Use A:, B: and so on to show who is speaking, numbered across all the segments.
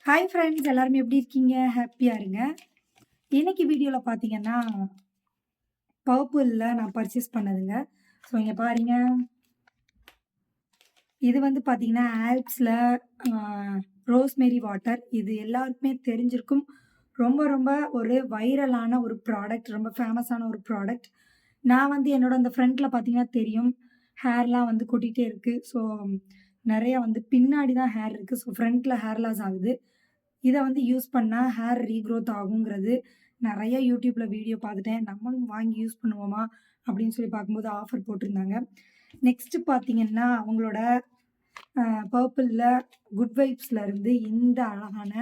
A: Hi friends எல்லாருமே எப்படி இருக்கீங்க? ஹாப்பியா இருங்க. இன்னைக்கு வீடியோல பார்த்தீங்கன்னா, பர்பிள்ல நான் பர்ச்சேஸ் பண்ணதுங்க. ஸோ இங்க பாருங்க. இது வந்து பார்த்தீங்கன்னா, ஆல்ப்ஸ்ல அ ரோஸ்மேரி வாட்டர். இது எல்லாருக்குமே தெரிஞ்சிருக்கும். ரொம்ப ரொம்ப ஒரு வைரலான ஒரு ப்ராடக்ட். ரொம்ப ஃபேமஸான ஒரு ப்ராடக்ட். நான் வந்து என்னோட அந்த ஃப்ரண்ட்ல பார்த்தீங்கன்னா தெரியும். ஹேர்லாம் வந்து கொட்டிட்டே இருக்கு. ஸோ நெறைய வந்து பின்னாடி தான் ஹேர் இருக்கு. ஸோ ஃப்ரண்ட்ல ஹேர் லாஸ் ஆகுது. இத வந்து யூஸ் பண்ணா ஹேர் ரீக்ரோத் ஆகுங்கிறது நெறைய YouTubeல வீடியோ பார்த்துட்டேன். நம்மளும் வாங்கி யூஸ் பண்ணுவோமா? அப்படின்னு சொல்லி பார்க்கும்போது ஆஃபர் போட்டிருந்தாங்க. நெக்ஸ்ட் பார்த்தீங்கன்னா, அவங்களோட அ பர்பிள்ல குட் வைப்ஸ்ல இருந்து இந்த அழகான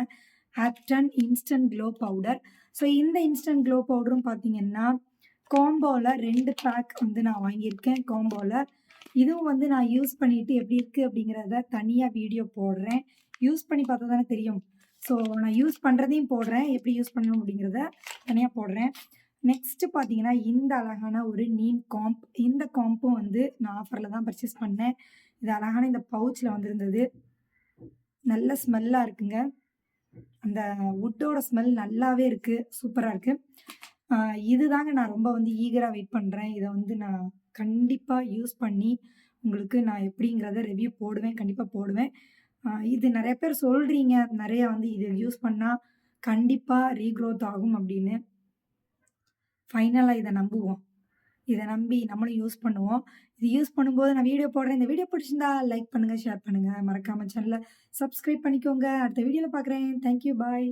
A: ஆக்டன் இன்ஸ்டன்ட் க்ளோ பவுடர். ஸோ இந்த இன்ஸ்டன்ட் க்ளோ பவுடரும் பார்த்தீங்கன்னா, காம்போல 2 பேக் வந்து நான் வாங்கியிருக்கேன் காம்போல. இதுவும் வந்து நான் யூஸ் பண்ணிட்டு எப்படி இருக்கு அப்படிங்கிறத தனியா வீடியோ போடுறேன். யூஸ் பண்ணி பார்த்தா தானே தெரியும். ஸோ நான் யூஸ் பண்ணுறதையும் போடுறேன். எப்படி யூஸ் பண்ணணும் அப்படிங்கிறத தனியா போடுறேன். நெக்ஸ்ட் பார்த்தீங்கன்னா, இந்த அழகான ஒரு நீம் காம்ப். இந்த காம்பும் வந்து நான் ஆஃபர்ல தான் பர்ச்சேஸ் பண்ணேன். இது அழகான இந்த பவுச்ல வந்திருந்தது. நல்ல ஸ்மெல்லா இருக்குங்க. அந்த வுட்டோட ஸ்மெல் நல்லாவே இருக்கு. சூப்பரா இருக்கு. அ இதுதாங்க நான் ரொம்ப வந்து ஈகரா வெயிட் பண்றேன். இத வந்து நான் கண்டிப்பா யூஸ் பண்ணி, உங்களுக்கு நான் எப்படிங்கிறத ரிவ்யூ போடுவேன். கண்டிப்பா போடுவேன். இது நெறைய பேர் சொல்றீங்க. நெறைய வந்து இத யூஸ் பண்ணா கண்டிப்பா ரீக்ரோத் ஆகும் அப்படின்னு. ஃபைனலா இத நம்புவோம். இத நம்பி நம்மளும் யூஸ் பண்ணுவோம். இது யூஸ் பண்ணும்போது நான் வீடியோ போடுறேன். இந்த வீடியோ பிடிச்சிருந்தா லைக் பண்ணுங்க, ஷேர் பண்ணுங்க. மறக்காம சேனல சப்ஸ்கிரைப் பண்ணிக்கோங்க. அடுத்த வீடியோல பார்க்குறேன். Thank you. பாய்.